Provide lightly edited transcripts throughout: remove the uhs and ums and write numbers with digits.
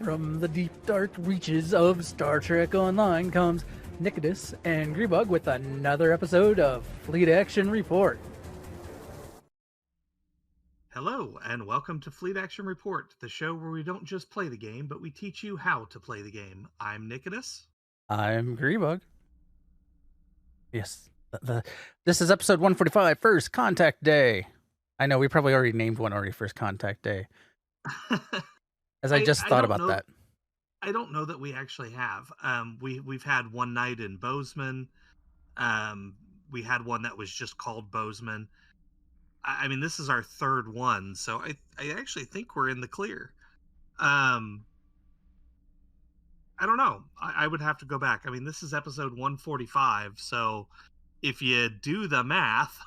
From the deep, dark reaches of Star Trek Online comes Nikitas and Greebug with another episode of Fleet Action Report. Hello, and welcome to Fleet Action Report, the show where we don't just play the game, but we teach you how to play the game. I'm Nikitas. I'm Greebug. Yes, this is episode 145, First Contact Day. I know we probably already named one already, First Contact Day, as I just thought about that. I don't know that we actually have. We've had one night in Bozeman. We had one that was just called Bozeman. I mean, this is our third one, so I actually think we're in the clear. I don't know. I would have to go back. I mean, this is episode 145, so if you do the math,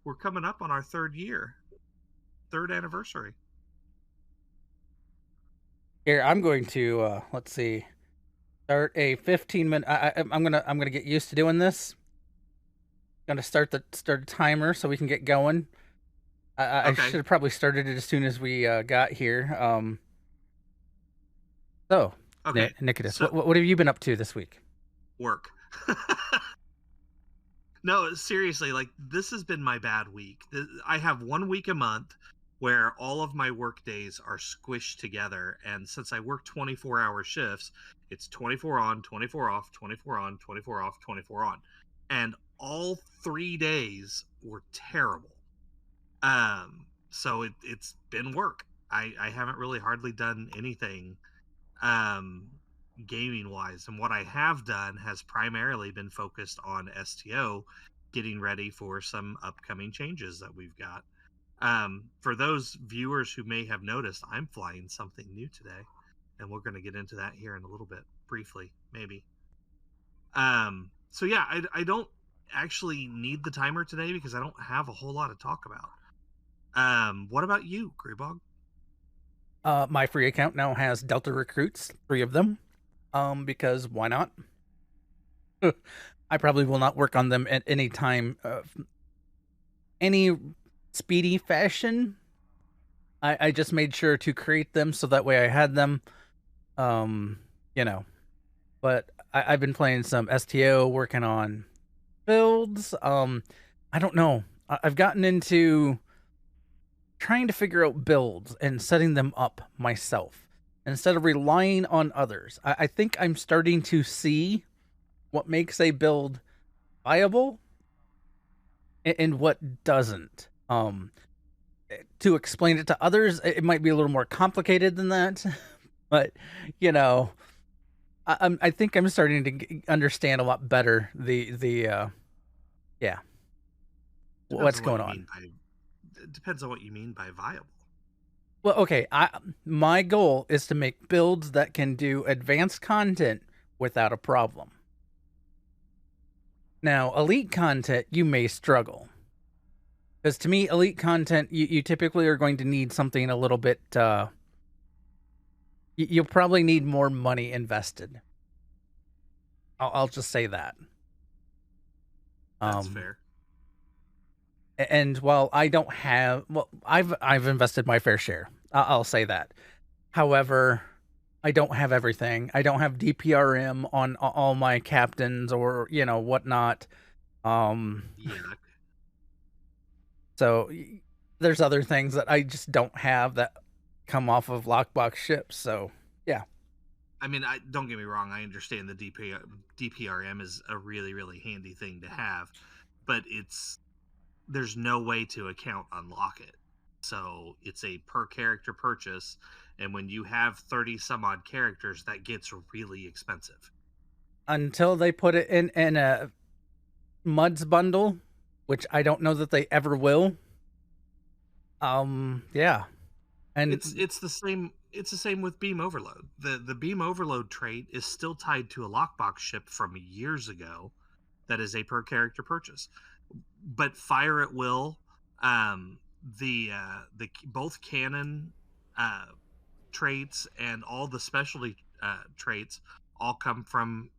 we're coming up on our third anniversary. Here, I'm going to let's see, start a 15-minute. I'm gonna get used to doing this. Gonna start a timer so we can get going. I Okay. should have probably started it as soon as we got here. So, Okay. Nikitas, So, what have you been up to this week? work. No, seriously, like, this has been my bad week. I have 1 week a month where all of my work days are squished together, and since I work 24-hour shifts, it's 24 on, 24 off, 24 on, 24 off, 24 on. And all 3 days were terrible. So it's been work. I haven't really hardly done anything gaming wise, and what I have done has primarily been focused on STO, getting ready for some upcoming changes that we've got. For those viewers who may have noticed, I'm flying something new today, and we're going to get into that here in a little bit, briefly, maybe. So yeah, I don't actually need the timer today because I don't have a whole lot to talk about. What about you, Greybog? My free account now has Delta recruits, 3 of them. Because why not? I probably will not work on them at any time, any speedy fashion. I just made sure to create them so that way I had them. But I've been playing some STO, working on builds. I don't know. I've gotten into trying to figure out builds and setting them up myself instead of relying on others. I think I'm starting to see what makes a build viable and what doesn't. To explain it to others, it might be a little more complicated than that, but I think I'm starting to understand a lot better what's going on. It depends on what you mean by viable. Well, okay, my goal is to make builds that can do advanced content without a problem. Now, elite content, you may struggle. Because to me, elite content, you typically are going to need something a little bit... you'll probably need more money invested. I'll just say that. That's fair. And while I don't have... Well, I've invested my fair share. I'll say that. However, I don't have everything. I don't have DPRM on all my captains or, whatnot. Yeah. So there's other things that I just don't have that come off of lockbox ships. So, yeah. I mean, don't get me wrong. I understand the DPRM is a really, really handy thing to have, but there's no way to account unlock it. So it's a per character purchase, and when you have 30 some odd characters, that gets really expensive. Until they put it in a MUDs bundle, which I don't know that they ever will. Yeah. And it's the same with Beam Overload. The Beam Overload trait is still tied to a lockbox ship from years ago that is a per character purchase. But Fire at Will, the both canon traits and all the specialty traits all come from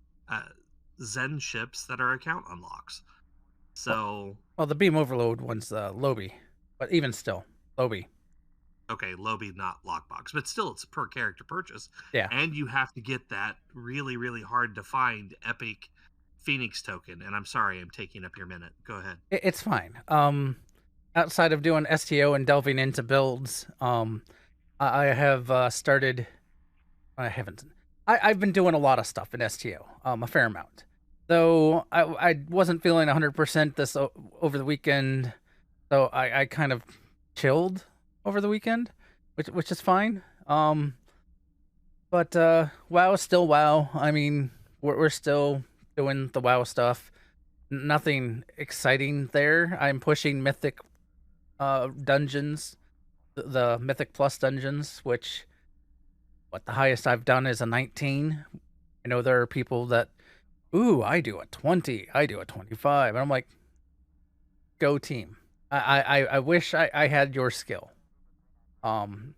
Zen ships that are account unlocks. So well, the Beam Overload one's Lobby, but even still, Lobby. Okay, Lobby, not lockbox, but still, it's a per character purchase, Yeah, and you have to get that really, really hard to find epic Phoenix token. And I'm sorry, I'm taking up your minute. Go ahead. it's fine. Outside of doing STO and delving into builds, I have started. I haven't. I've been doing a lot of stuff in STO, a fair amount. Though I wasn't feeling 100% this over the weekend, so I kind of chilled over the weekend, which is fine. But WoW is still WoW. I mean, we're still doing the WoW stuff. Nothing exciting there. I'm pushing Mythic dungeons, the Mythic Plus dungeons, which what the highest I've done is a 19. I know there are people that, ooh, I do a 20, I do a 25, and I'm like, go team. I wish I had your skill. Um,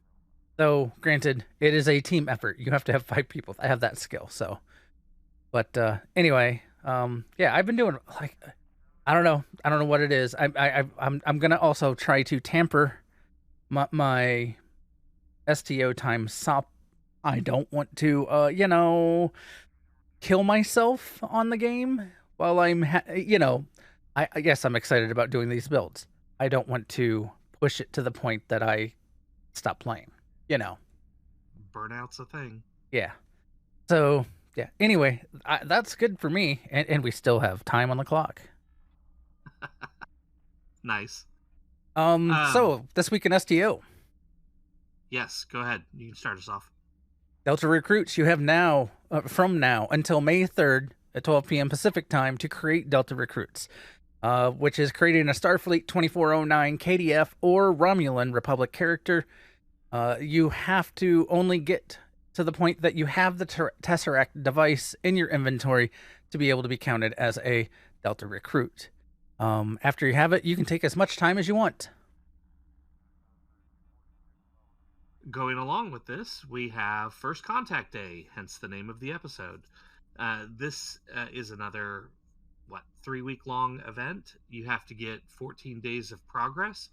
though granted, it is a team effort. You have to have 5 people that have that skill. So, but anyway, yeah, I've been doing like I don't know what it is. I'm gonna also try to tamper my STO time. Stop. I don't want to kill myself on the game while I guess I'm excited about doing these builds. I don't want to push it to the point that I stop playing. You know. Burnout's a thing. Yeah. So yeah. Anyway, that's good for me, and we still have time on the clock. Nice. So this week in STO, Yes, go ahead. You can start us off. Delta recruits, you have now from now until May 3rd at 12 p.m. Pacific time to create Delta recruits, which is creating a Starfleet 2409 KDF or Romulan Republic character. You have to only get to the point that you have the tesseract device in your inventory to be able to be counted as a Delta recruit. After you have it, you can take as much time as you want. Going along with this, we have First Contact Day, hence the name of the episode. This is another, 3 week long event. You have to get 14 days of progress.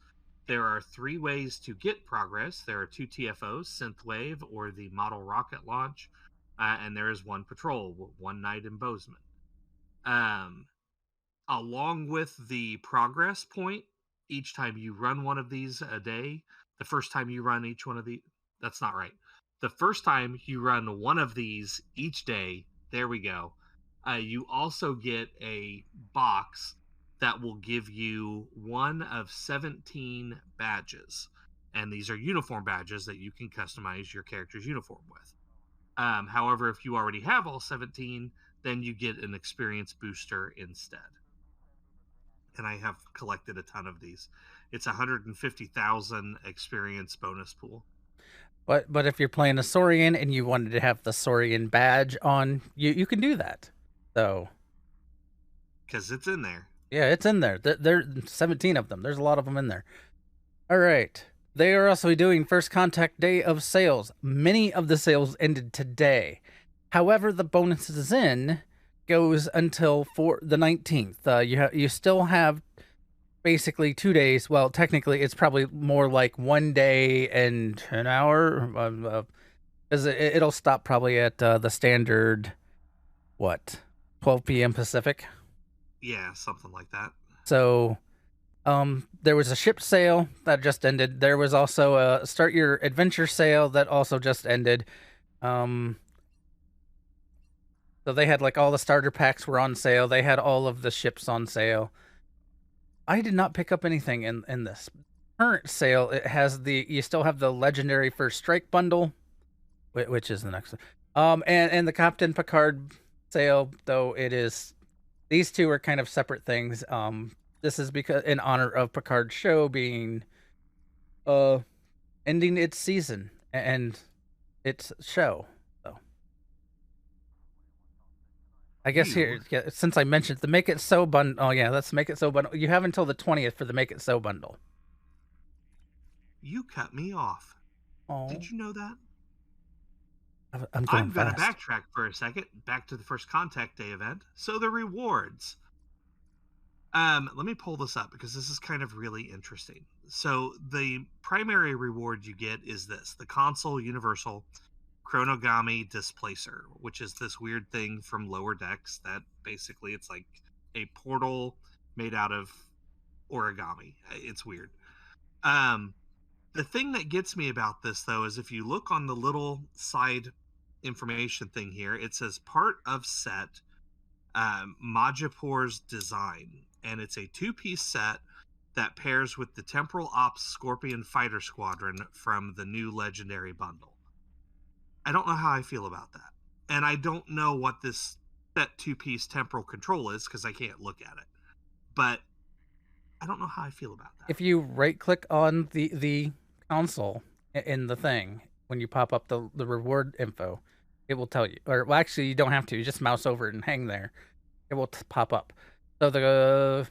There are 3 ways to get progress. There are 2 TFOs, Synth Wave or the model rocket launch, and there is 1 patrol, 1 night in Bozeman. Along with the progress point, each time you run one of these a day, the first time you run each one of the that's not right. The first time you run one of these each day, there we go. You also get a box that will give you one of 17 badges. And these are uniform badges that you can customize your character's uniform with. However, if you already have all 17, then you get an experience booster instead. And I have collected a ton of these. It's 150,000 experience bonus pool. But if you're playing a Saurian and you wanted to have the Saurian badge on, you can do that. So because it's in there. Yeah, it's in there. There's 17 of them. There's a lot of them in there. All right. They are also doing First Contact Day of sales. Many of the sales ended today. However, the bonuses in goes until for the 19th. You still have basically 2 days. Well, technically, it's probably more like 1 day and an hour, because it'll stop probably at the standard 12 p.m. Pacific. Yeah, something like that. So, there was a ship sale that just ended. There was also a Start Your Adventure sale that also just ended. So they had like all the starter packs were on sale. They had all of the ships on sale. I did not pick up anything in this current sale. It has you still have the legendary First Strike bundle, which is the next one. And the Captain Picard sale, though it is, these two are kind of separate things. This is because in honor of Picard's show being ending its season and its show. So I guess here, since I mentioned the Make It So bundle. Oh yeah, let's Make It So bundle. You have until the 20th for the Make It So bundle. You cut me off. Oh, did you know that? I'm going going to fast. backtrack for a second, back to the First Contact Day event. So the rewards. Let me pull this up because this is kind of really interesting. So the primary reward you get is this: the console universal Chronogami displacer, which is this weird thing from lower decks that basically it's like a portal made out of origami. It's weird. Um, the thing that gets me about this though is if you look on the little side information thing here, it says part of set Majapur's design, and it's a two-piece set that pairs with the Temporal Ops Scorpion Fighter Squadron from the new Legendary bundle. I don't know how I feel about that, and I don't know what this set two-piece temporal control is because I can't look at it. But I don't know how I feel about that. If you right click on the console in the thing, when you pop up the reward info, it will tell you. Or well, actually, you don't have to. You just mouse over it and hang there. It will pop up. So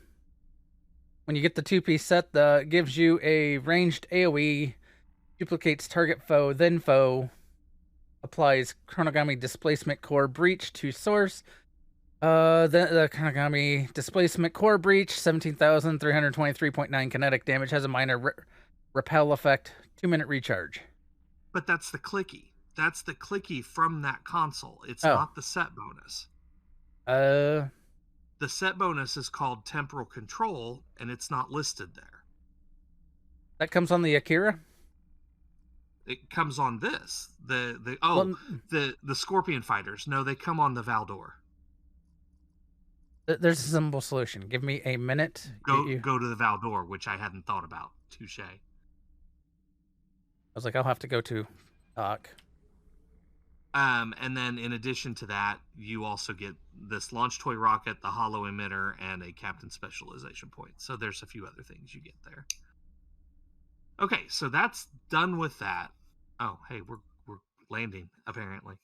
when you get the two-piece set, gives you a ranged AOE, duplicates target foe, then foe, applies Chronogami displacement core breach to source. The Chronogami displacement core breach, 17,323.9 kinetic damage, has a minor repel effect, 2-minute recharge. But that's the clicky. That's the clicky from that console. It's Oh. not the set bonus. The set bonus is called Temporal Control, and it's not listed there. That comes on the Akira? It comes on this. The Scorpion Fighters. No, they come on the Valdor. There's a simple solution. Give me a minute. Go to the Valdor, which I hadn't thought about. Touche. I was like, I'll have to go to Doc. And then in addition to that, you also get this launch toy rocket, the hollow emitter, and a captain specialization point. So there's a few other things you get there. Okay, so that's done with that. Oh, hey, we're landing apparently.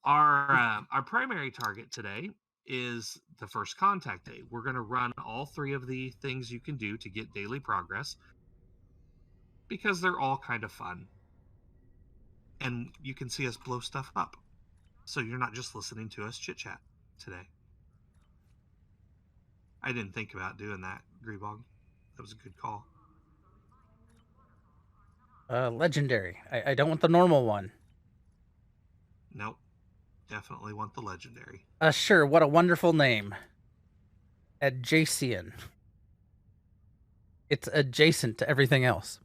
Our primary target today is the first contact day. We're going to run all three of the things you can do to get daily progress because they're all kind of fun. And you can see us blow stuff up. So you're not just listening to us chit chat today. I didn't think about doing that, Greebog. That was a good call. Legendary. I don't want the normal one. Nope. Definitely want the legendary. Sure. What a wonderful name. Adjacent. It's adjacent to everything else.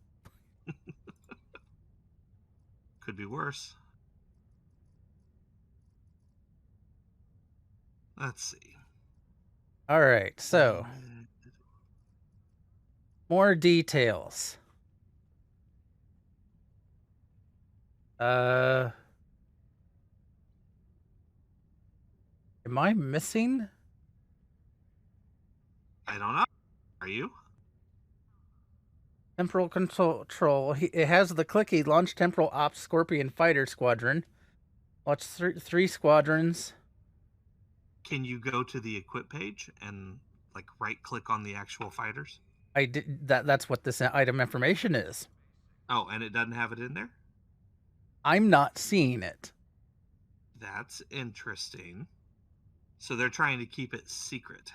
Could be worse. Let's see. All right, so more details. Am I missing? I don't know. Are you? Temporal control. It has the clicky launch Temporal Ops Scorpion Fighter Squadron. Launch three squadrons. Can you go to the equip page and like right click on the actual fighters? I did that. That's what this item information is. Oh, and it doesn't have it in there? I'm not seeing it. That's interesting. So they're trying to keep it secret.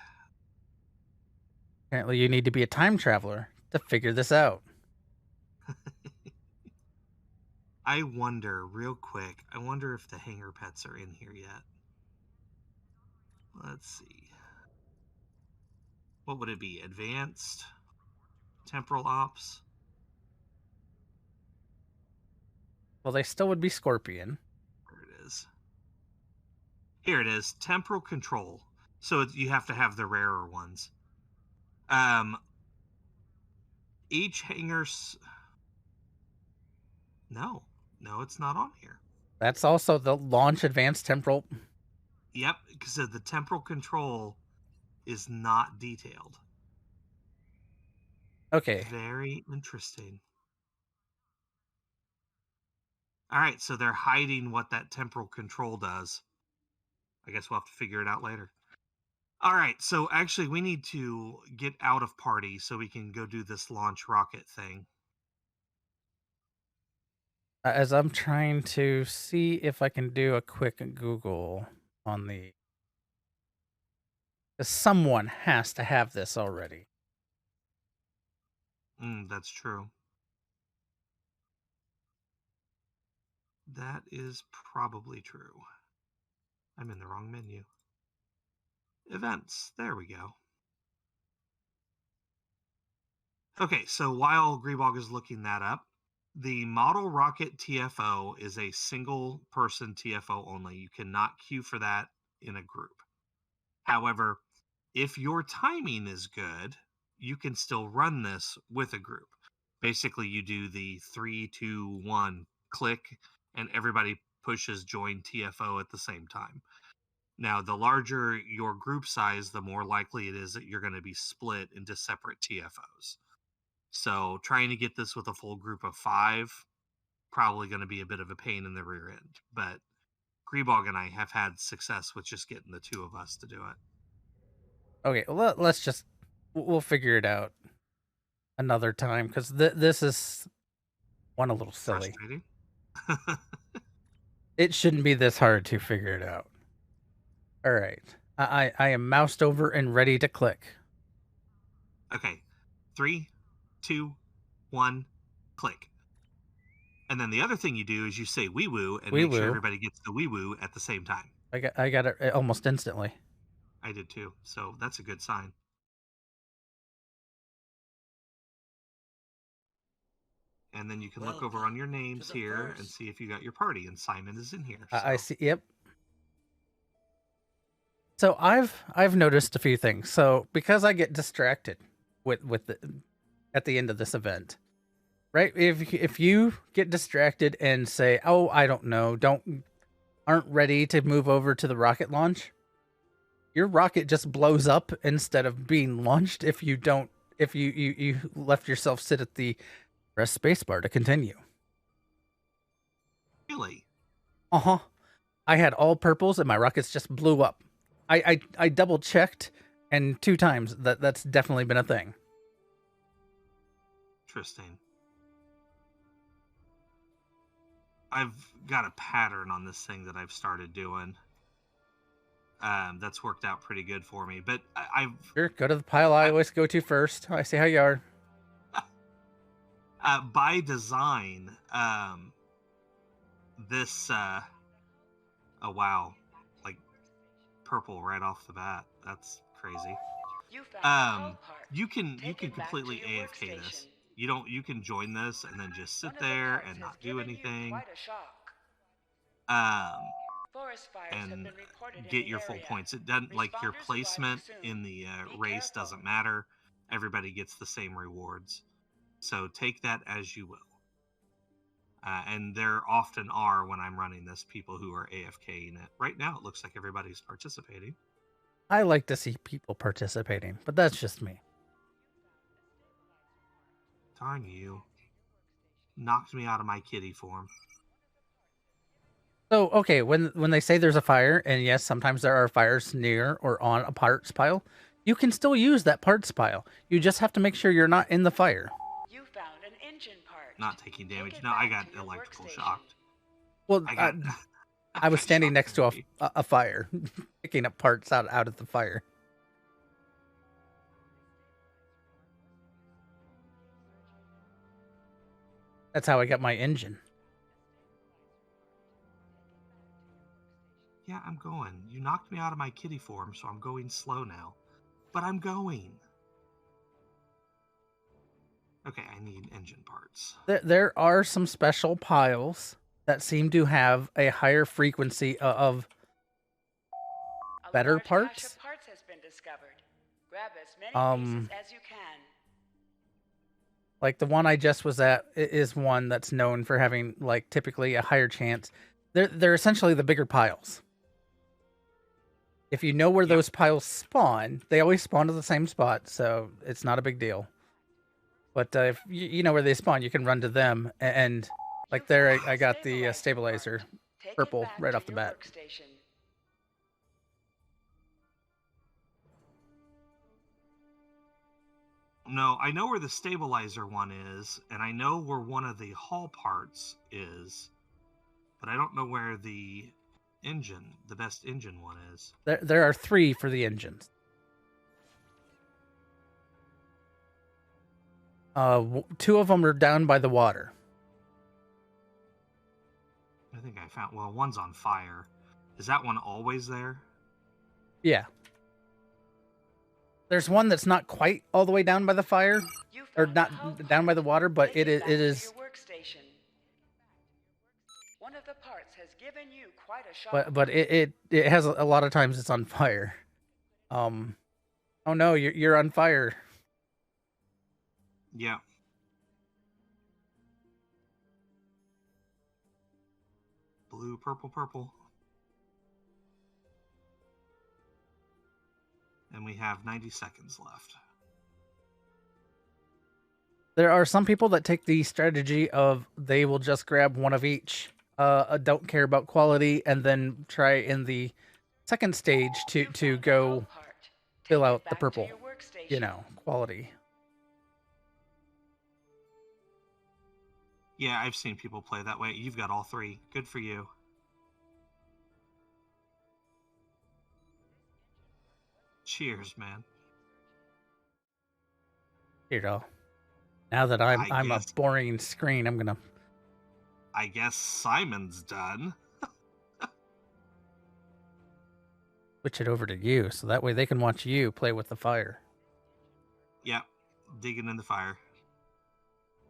Apparently, you need to be a time traveler to figure this out. I wonder, real quick, I wonder if the hanger pets are in here yet. Let's see. What would it be? Advanced? Temporal Ops? Well, they still would be Scorpion. There it is. Here it is. Temporal Control. So you have to have the rarer ones. Each hanger's... No, it's not on here. That's also the launch advanced temporal. Yep, because the temporal control is not detailed. Okay. Very interesting. All right, so they're hiding what that temporal control does. I guess we'll have to figure it out later. All right, so actually we need to get out of party so we can go do this launch rocket thing. As I'm trying to see if I can do a quick Google on the Someone has to have this already. That's true. That is probably true. I'm in the wrong menu. Events. There we go. Okay, so while Greebog is looking that up, the model rocket TFO is a single person TFO only. You cannot queue for that in a group. However, if your timing is good, you can still run this with a group. Basically, you do the 3, 2, 1 click, and everybody pushes join TFO at the same time. Now, the larger your group size, the more likely it is that you're going to be split into separate TFOs. So, trying to get this with a full group of 5, probably going to be a bit of a pain in the rear end. But Greebog and I have had success with just getting the 2 of us to do it. Okay, well, let's just we'll figure it out another time because this is one a little silly. Frustrating. It shouldn't be this hard to figure it out. All right, I am moused over and ready to click. Okay, 3, 2, 1, click. And then the other thing you do is you say wee woo and make sure everybody gets the wee woo at the same time. I got it almost instantly. I did too, so that's a good sign. And then you can look over on your names here and see if you got your party, and Simon is in here. So. I see. Yep. So I've noticed a few things. So because I get distracted with the at the end of this event, right? If you get distracted and say, "Oh, I don't know," aren't ready to move over to the rocket launch, your rocket just blows up instead of being launched if you left yourself sit at the press spacebar to continue. Really? Uh-huh. I had all purples and my rockets just blew up. I double checked, and 2 times that's definitely been a thing. Interesting. I've got a pattern on this thing that I've started doing. That's worked out pretty good for me. But I've Sure, go to the pile I always go to first. I see how you are. By design, this oh wow, like purple right off the bat. That's crazy. You can completely AFK this. You can join this and then just sit there and not do anything. And get your full points. It doesn't, like, your placement in the race doesn't matter. Everybody gets the same rewards. So take that as you will. And there often are, when I'm running this, people who are AFKing it. Right now, it looks like everybody's participating. I like to see people participating, but that's just me. Darn you. Knocked me out of my kitty form. So, okay, when they say there's a fire, and yes, sometimes there are fires near or on a parts pile, you can still use that parts pile. You just have to make sure you're not in the fire. You found an engine part. Not taking damage. No, I got electrical shocked. Well, I was standing next to a fire, picking up parts out of the fire. That's how I got my engine. Yeah, I'm going. You knocked me out of my kitty form, so I'm going slow now. But I'm going. Okay, I need engine parts. There are some special piles that seem to have a higher frequency of better parts. Parts has been discovered. Grab as many pieces as you can. Like the one I just was at is one that's known for having, like, typically a higher chance. They're essentially the bigger piles. If you know where those piles spawn, they always spawn to the same spot, so it's not a big deal. But if you know where they spawn, you can run to them. And like there, I got the stabilizer purple right off the bat. No, I know where the stabilizer one is, and I know where one of the hull parts is, but I don't know where the best engine one is. There are 3 for the engines. Two of them are down by the water. I think I found... Well, one's on fire. Is that one always there? Yeah. There's one that's not quite all the way down by the fire, or not down by the water, but it is. One of the parts has given you quite a shock. But it has a lot of times it's on fire. Oh no, you're on fire. Yeah. Blue, purple, purple. And we have 90 seconds left. There are some people that take the strategy of they will just grab one of each, don't care about quality, and then try in the second stage to go fill out the purple, quality. Yeah, I've seen people play that way. You've got all three. Good for you. Cheers, man. Here you go. Now that I'm a boring screen, I'm gonna. I guess Simon's done. Switch it over to you, so that way they can watch you play with the fire. Yep, digging in the fire.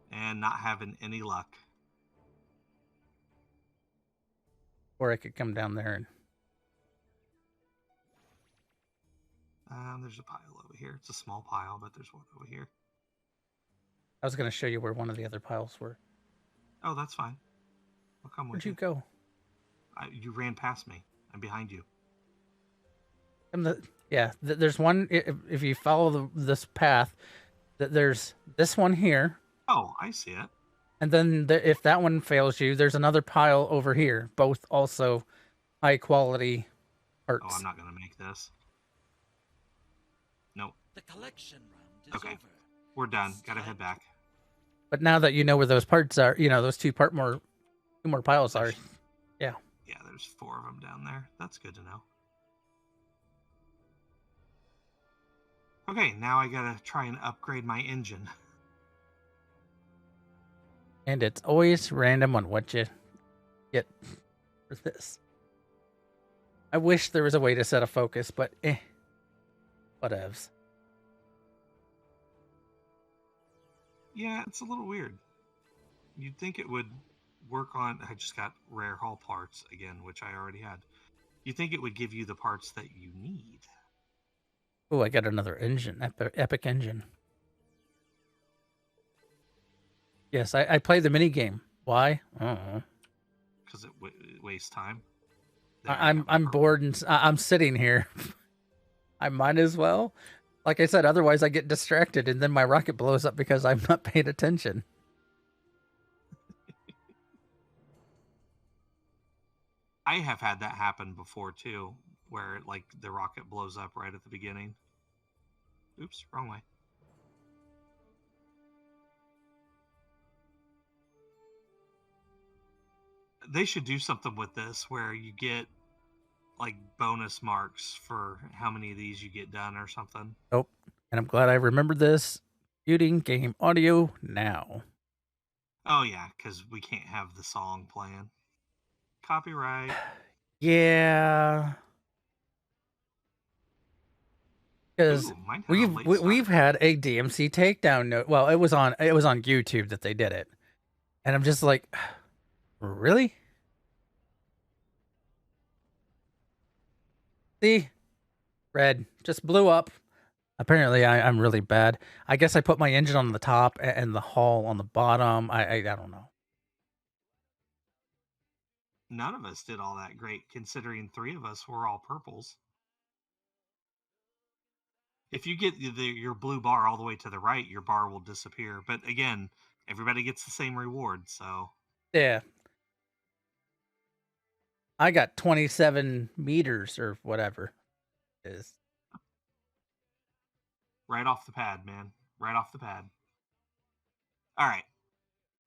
And not having any luck. Or I could come down there and... there's a pile over here. It's a small pile, but there's one over here. I was going to show you where one of the other piles were. Oh, that's fine. I'll come with you. Where'd you go? You ran past me. I'm behind you. There's one, if you follow this path, there's this one here. Oh, I see it. And then if that one fails you, there's another pile over here. Both also high quality parts. Oh, I'm not going to make this. Nope. The collection round is over. We're done. Gotta head back. But now that you know where those parts are, those two more piles are. Yeah. Yeah, there's 4 of them down there. That's good to know. Okay, now I gotta try and upgrade my engine. And it's always random on what you get for this. I wish there was a way to set a focus, but whatevs. Yeah, it's a little weird. You'd think it would work on... I just got rare hull parts again, which I already had. You'd think it would give you the parts that you need. Oh, I got another engine, epic engine. Yes, I play the mini game. Why? I don't know. Because it wastes time. I'm bored and I'm sitting here. I might as well. Like I said, otherwise I get distracted and then my rocket blows up because I'm not paying attention. I have had that happen before too, where like the rocket blows up right at the beginning. Oops, wrong way. They should do something with this where you get like bonus marks for how many of these you get done or something. Oh, and I'm glad I remembered this. Muting game audio now. Oh yeah, because we can't have the song playing. Copyright. Yeah. Because we've had a DMC takedown note. Well, it was on YouTube that they did it, and I'm just like, really? See, red just blew up. Apparently, I'm really bad. I guess I put my engine on the top and the hull on the bottom. I don't know. None of us did all that great, considering 3 of us were all purples. If you get your blue bar all the way to the right, your bar will disappear. But again, everybody gets the same reward, so... Yeah. I got 27 meters or whatever it is. Right off the pad, man. Right off the pad. All right.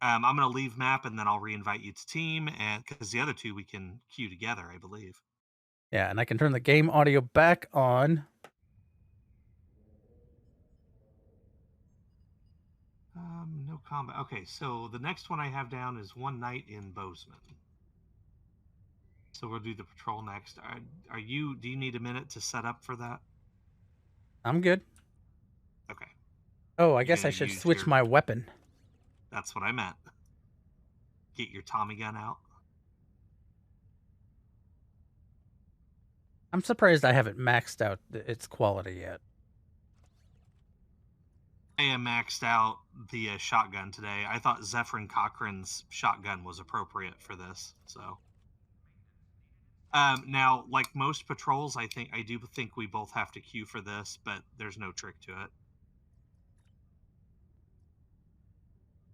I'm going to leave map, and then I'll reinvite you to team, and because the other 2 we can queue together, I believe. Yeah, and I can turn the game audio back on. No combat. Okay, so the next one I have down is one night in Bozeman. So we'll do the patrol next. Are you? Do you need a minute to set up for that? I'm good. Okay. Oh, I You guess I gonna should use switch your- my weapon. That's what I meant. Get your Tommy gun out. I'm surprised I haven't maxed out its quality yet. I am maxed out the shotgun today. I thought Zephyrin Cochrane's shotgun was appropriate for this. So, now, like most patrols, I do think we both have to queue for this, but there's no trick to it.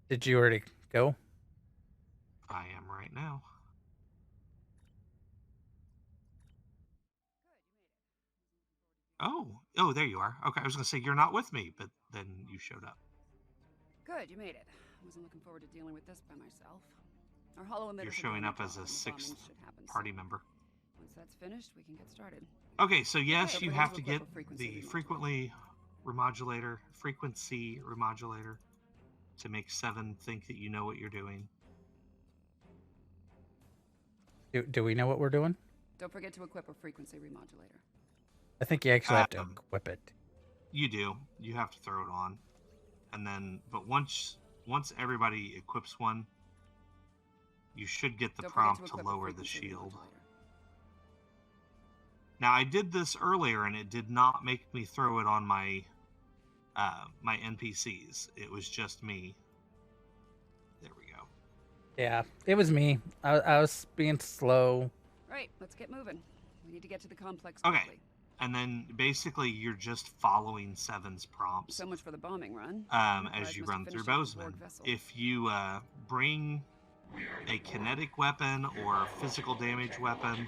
Did you already go? I am right now. Oh, there you are. Okay, I was gonna say you're not with me, but then you showed up. Good, you made it. I wasn't looking forward to dealing with this by myself. Our hollow emitters You're are showing doing up their as job, a and the sixth bombing should happen party soon. member. Once that's finished, we can get started. Okay, so yes, Okay, you we're have going to to get equip a the frequency frequency remodulator to make Seven think that you know what you're doing. Do we know what we're doing? Don't forget to equip a frequency remodulator. I think you actually have to equip it. You do. You have to throw it on, and then once everybody equips one, you should get the Don't forget prompt to equip a lower the frequency shield. remodulator. Now I did this earlier, and it did not make me throw it on my my NPCs. It was just me. There we go. Yeah, it was me. I was being slow. Right, let's get moving. We need to get to the complex Okay. quickly. And then basically you're just following Seven's prompts So much for the bombing run. as you run through Bozeman. If you bring a kinetic weapon or a physical damage weapon,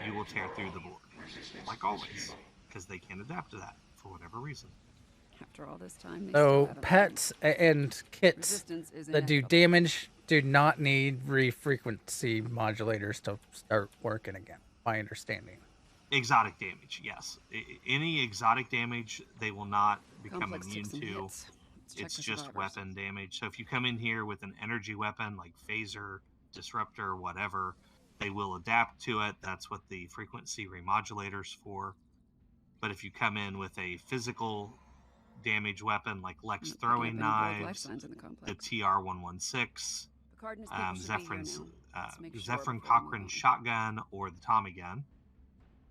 you will tear through the board, like always, because they can adapt to that for whatever reason. After all this time, they So still haven't pets and kits Resistance is that do inevitable. damage do not need frequency modulators to start working again. My understanding. Exotic damage, yes. Any exotic damage, they will not become Complex immune took some to. hits. Let's check It's for just survivors. weapon damage. So if you come in here with an energy weapon like phaser, disruptor, whatever, they will adapt to it. That's what the frequency remodulator's for. But if you come in with a physical damage weapon like Lex Not picking up throwing any Borg life knives, signs in the the complex. TR-116, Picard and his people should be here Zephyr's, now. Let's make sure Zephyrin before we move Cochrane's on. shotgun, or the Tommy gun,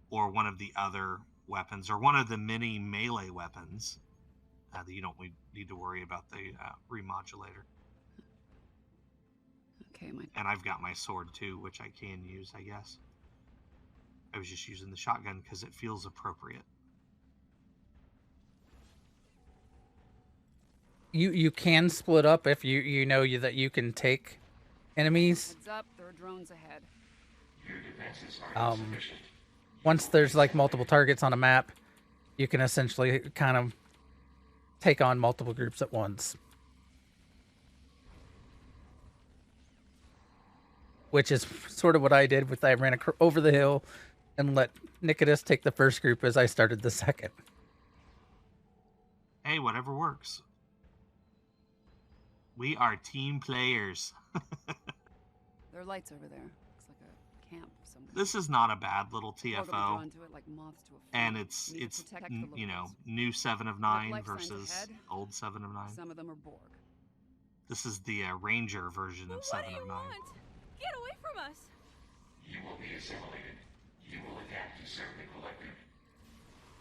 or one of the other weapons, or one of the many melee weapons that you don't need to worry about the remodulator. Okay, my And I've got my sword too, which I can use, I guess. I was just using the shotgun because it feels appropriate. You can split up if you know that you can take enemies. heads up, there are drones ahead. Once there's like multiple targets on a map, you can essentially kind of take on multiple groups at once. Which is sort of what I did with I ran over the hill and let Nikitas take the first group as I started the second. Hey, whatever works. We are team players. There are lights over there. Looks like a camp somewhere. This is not a bad little Borg will be TFO, drawn to it like moths to a and flame. it's We need to protect the you know, locals. new 7 of Red 9 life signs versus ahead. old 7 of 9. Some of them are Borg. This is the Ranger version of 7 of 9. Get away from us! You will be assimilated. You will adapt to serve the collective.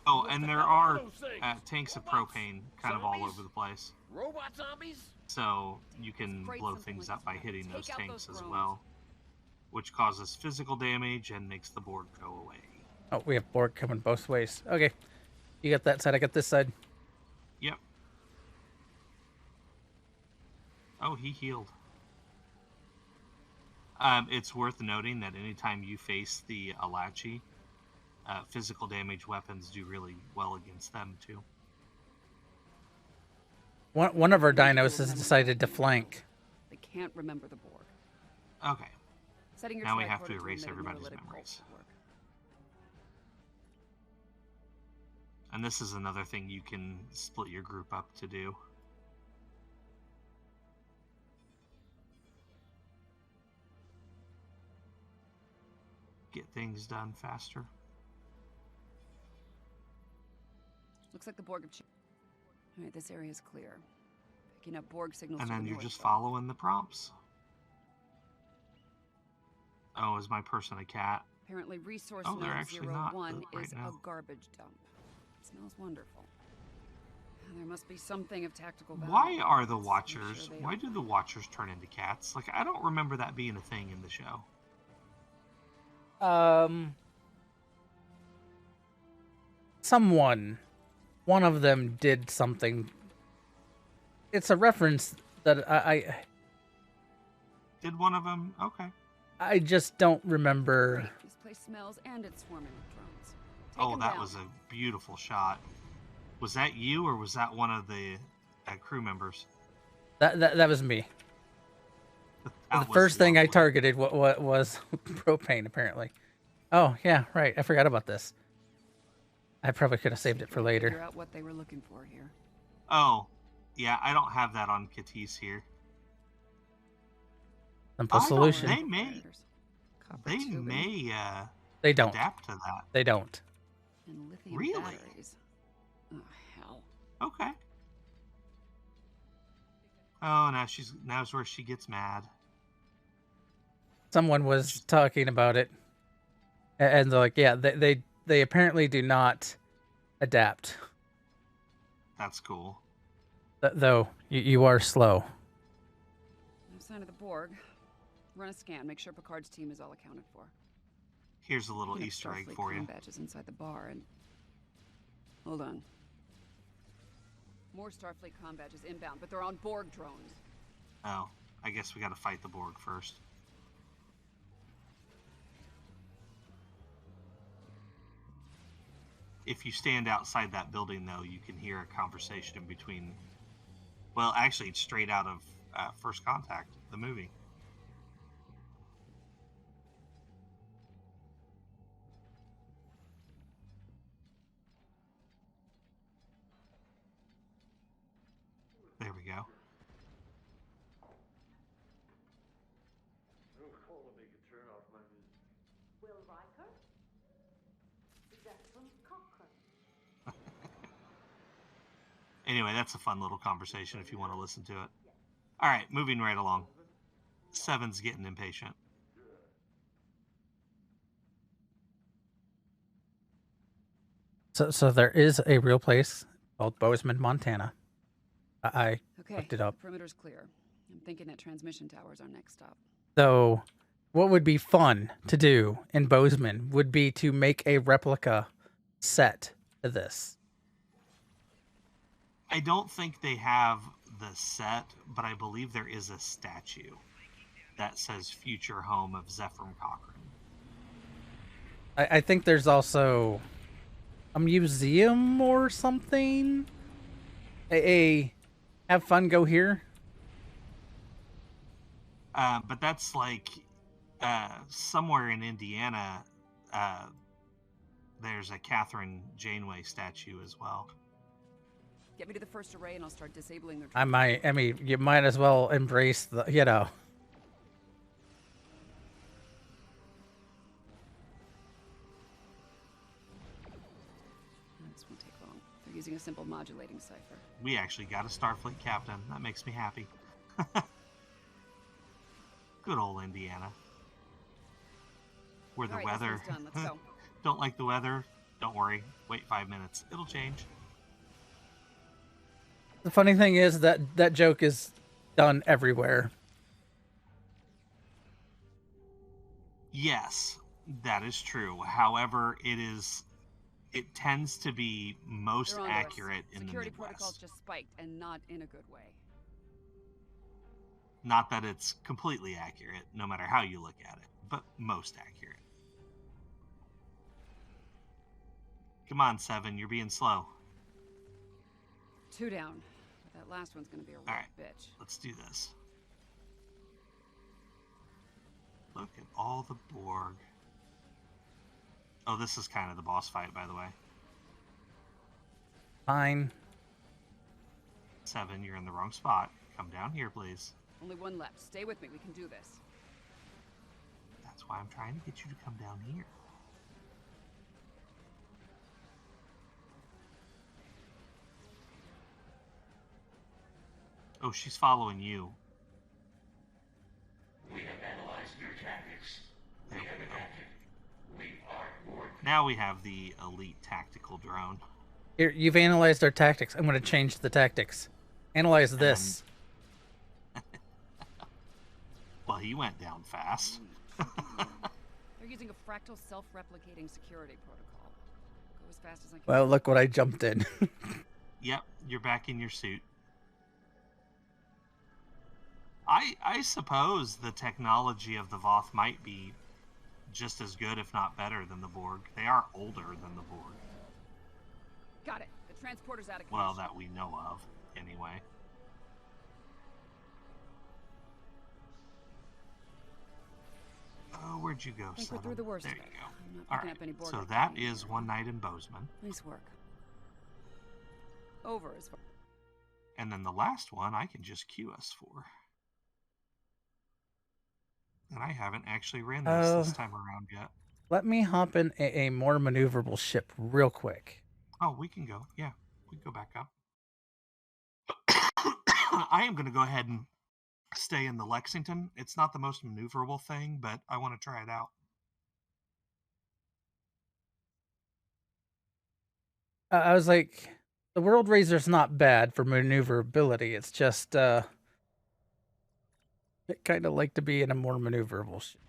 Oh, and there are those things? tanks of Robots? propane kind of all Zombies? over the place. Robot zombies? So you can Afraid blow something things like up by this hitting might those take out tanks those as drones. well, which causes physical damage and makes the Borg go away. Oh, we have Borg coming both ways. Okay, you got that side. I got this side. Yep. Oh, he healed. It's worth noting that anytime you face the Alachi, physical damage weapons do really well against them too. One of our dinos has decided to flank. They can't remember the Borg. Okay. Setting your Now we have to tricorder erase emit a everybody's neurolytic memories. pulse will work. And this is another thing you can split your group up to do. get things done faster. Looks like the Borg have changed. All right, this area is clear. Picking up Borg signals. And to then the you're north, just though. following the prompts. Oh, is my person a cat? Apparently, resource Oh, they're node actually not 01 right is now. a garbage dump. It smells wonderful. There must be something of tactical value. Why are the Let's make Watchers? sure they Why are. do the Watchers turn into cats? Like, I don't remember that being a thing in the show. One of them did something. It's a reference that Did one of them? Okay. I just don't remember. Great. This place smells and it's swarming with drones. Take Oh, 'em that down. was a beautiful shot. Was that you, or was that one of the crew members? That was me. That The was first thing I lovely. targeted what was propane, apparently. Oh yeah, right. I forgot about this. I probably could have saved it for Figure later. out what they were looking for here. Oh, yeah, I don't have that on Katisse here. Simple I don't- solution. They may, Copper they tubing may They don't. adapt to that. They don't. and lithium Really? batteries. Oh hell! Okay. Oh, now's where she gets mad. Someone was talking about it, and they're like, yeah, they apparently do not adapt. That's cool. Though you are slow. No sign of the Borg. Run a scan. Make sure Picard's team is all accounted for. Here's a little Picking up Easter egg Starfleet for you. comm badges inside the bar and. Hold on. More Starfleet comm badges inbound, but they're on Borg drones. Oh, I guess we got to fight the Borg first. If you stand outside that building, though, you can hear a conversation in between. Well, actually, it's straight out of First Contact, the movie. There we go. Will Riker? Is that from Cochrane? Anyway, that's a fun little conversation if you want to listen to it. All right, moving right along. Seven's getting impatient. So there is a real place called Bozeman, Montana. I Okay. looked it up. Perimeter's clear. I'm thinking that transmission tower's our next stop. So, what would be fun to do in Bozeman would be to make a replica set to this. I don't think they have the set, but I believe there is a statue that says future home of Zephyr Cochrane. I think there's also a museum or something. A have fun, go here. But that's like somewhere in Indiana, there's a Catherine Janeway statue as well. Get me to the first array and I'll start disabling their. I mean, you might as well embrace the, you know. This won't take long. They're using a simple modulating cipher. We actually got a Starfleet captain. That makes me happy. Good old Indiana. Where the All right, this weather... one's done. Let's go. Don't like the weather? Don't worry. Wait 5 minutes. It'll change. The funny thing is that joke is done everywhere. Yes, that is true. However, it tends to be most They're onto us. accurate in the Security protocols Midwest. just spiked, and not in a good way. Not that it's completely accurate, no matter how you look at it, but most accurate. Come on, Seven, you're being slow. 2 down. But that last one's gonna be a real right. bitch. Let's do this. Look at all the Borg. Oh, this is kind of the boss fight, by the way. Fine. Seven, you're in the wrong spot. Come down here, please. Only one left. Stay with me. We can do this. That's That's why I'm trying to get you to come down here. Oh, she's following you. We have analyzed your tactics. We have adapted. We are more. Now we have the elite tactical drone. Here, you've analyzed our tactics. I'm going to change the tactics. Analyze this. Well, he went down fast. They're using a fractal self-replicating security protocol. Go as fast as I can. Well, look what I jumped in. Yep, you're back in your suit. I suppose the technology of the Voth might be just as good, if not better, than the Borg. They are older than the Borg. Got it. The transporter's out of commission. Well, that we know of, anyway. Oh, where'd you go, I think son? we're through the worst There of you it. go. I'm not All picking right, up any Borg so that activity. is one night in Bozeman. Nice work. Over as far. And then the last one I can just queue us for. And I haven't actually ran this time around yet. Let me hop in a more maneuverable ship real quick. Oh, we can go. Yeah, we can go back up. I am going to go ahead and stay in the Lexington. It's not the most maneuverable thing, but I want to try it out. I was like, the World Razor's not bad for maneuverability. It's just, I kind of like to be in a more maneuverable ship.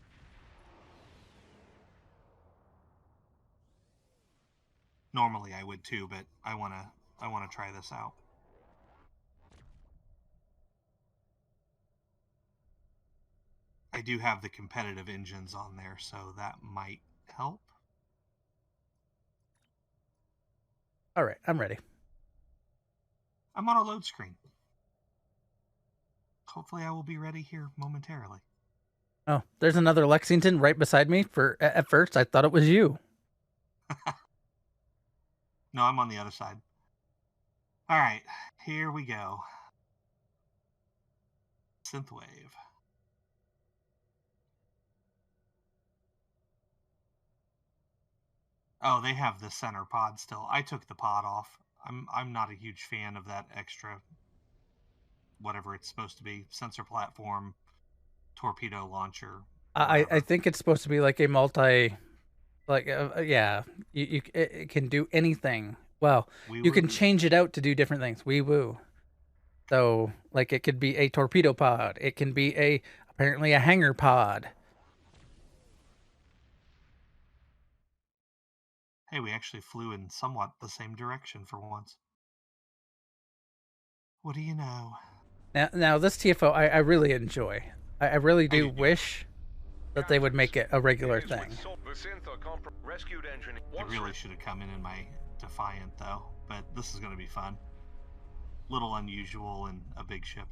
Normally I would too, but I want to try this out. I do have the competitive engines on there, so that might help. All right, I'm ready. I'm on a load screen. Hopefully I will be ready here momentarily. Oh, there's another Lexington right beside me. At first, I thought it was you. No, I'm on the other side. All right, here we go. Synth Wave. Oh, they have the center pod still. I took the pod off. I'm not a huge fan of that extra, whatever it's supposed to be, sensor platform, torpedo launcher. I think it's supposed to be like a multi, like yeah, it can do anything. Well, you can change it out to do different things. Wee woo. So like it could be a torpedo pod. It can be apparently a hangar pod. Hey, we actually flew in somewhat the same direction for once. What do you know? Now this TFO I really enjoy. I really do wish that they would make it a regular thing. It really should have come in my Defiant, though, but this is going to be fun. Little unusual in a big ship.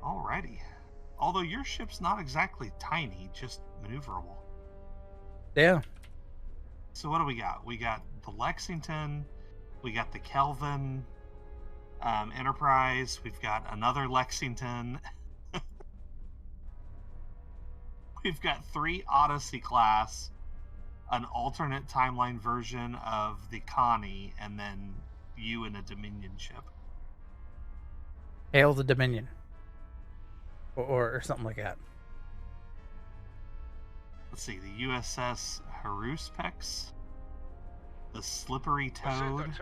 Alrighty. Although your ship's not exactly tiny, just maneuverable. Yeah. So what do we got? We got the Lexington, we got the Kelvin, Enterprise, we've got another Lexington. We've got 3 Odyssey class, an alternate timeline version of the Connie, and then you in a Dominion ship. Hail the Dominion. Or something like that. Let's see, the USS Haruspex, the Slippery Toad,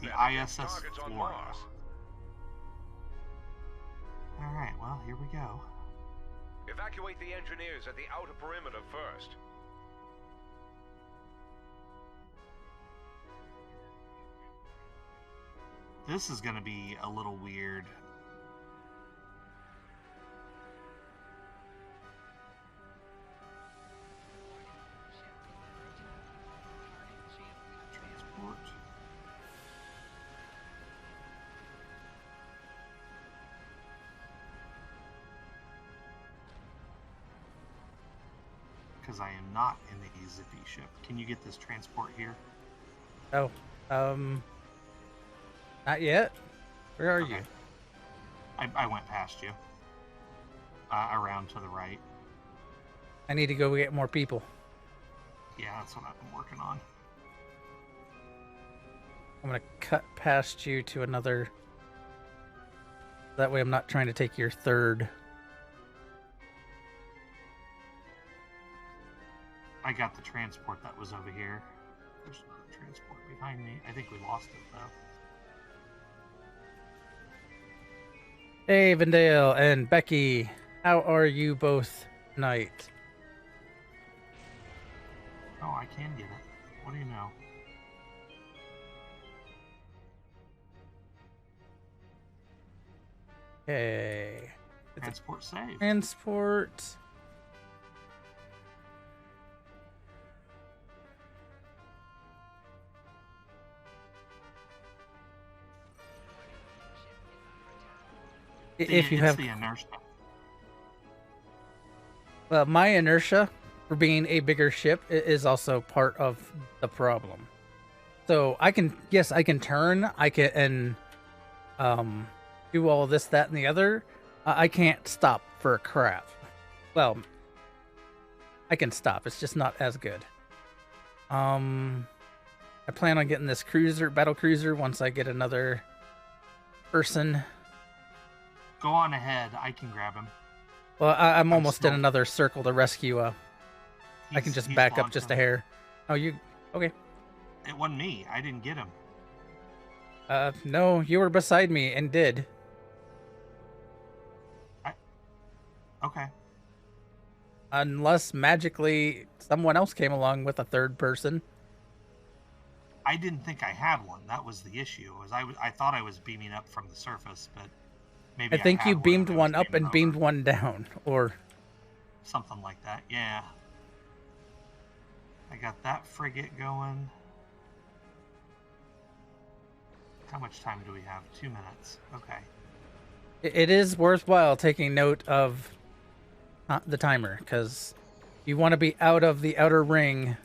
the ISS Flora. Alright, well, here we go. Evacuate the engineers at the outer perimeter first. This is going to be a little weird. Transport. Because I am not in the Zippy ship. Can you get this transport here? Oh, not yet. Where are you? I went past you. Around to the right. I need to go get more people. Yeah, that's what I've been working on. I'm gonna cut past you to another. That way I'm not trying to take your third. I got the transport that was over here. There's another transport behind me. I think we lost it, though. Hey, Vendale and Becky. How are you both tonight? Oh, I can get it. What do you know? Okay. Transport save. Transport. If you have the inertia. Well, my inertia for being a bigger ship is also part of the problem. So I can turn, I can do all this, that, and the other. I can't stop for crap. Well, I can stop. It's just not as good. I plan on getting this battle cruiser once I get another person. Go on ahead. I can grab him. Well, I'm almost in another circle to rescue. I can just back up just a hair. Oh, you... Okay. It wasn't me. I didn't get him. No, you were beside me and did. Okay. Unless magically someone else came along with a third person. I didn't think I had one. That was the issue. I thought I was beaming up from the surface, but maybe I think you beamed one up and beamed one down, or something like that. Yeah. I got that frigate going. How much time do we have? 2 minutes. Okay. It is worthwhile taking note of the timer, because you want to be out of the outer ring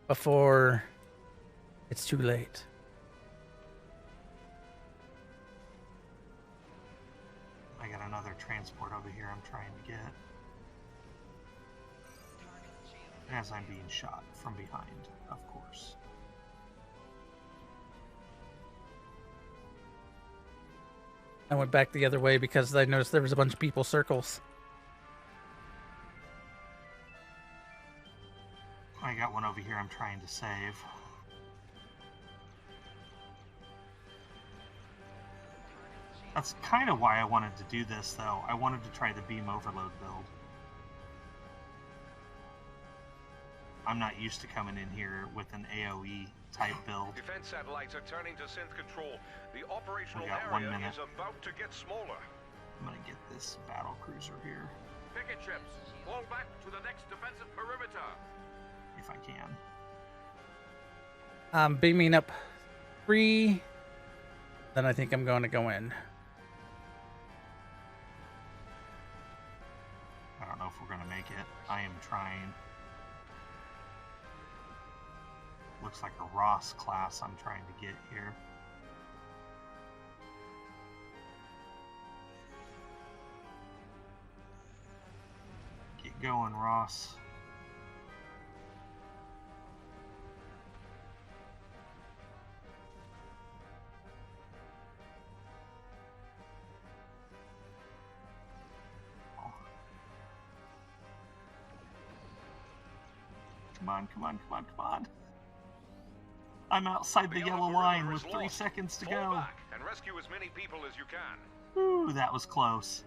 before it's too late. I got another transport over here I'm trying to get. As I'm being shot from behind, of course. I went back the other way because I noticed there was a bunch of people circles. I got one over here I'm trying to save. That's kind of why I wanted to do this, though. I wanted to try the beam overload build. I'm not used to coming in here with an AoE type build. Defense satellites are turning to synth control. The operational We got 1 area minute. is about to get smaller. I'm gonna get this battle cruiser here, Picket ships, fall back to the next defensive perimeter. if I can. I'm beaming up 3. Then I think I'm going to go in. I don't know if we're gonna make it. I am trying. Looks like a Ross class I'm trying to get here. Get going, Ross. Come on, come on, come on, come on. I'm outside the yellow line with 3 seconds to Fall go. back and rescue as many people as you can. Ooh, that was close.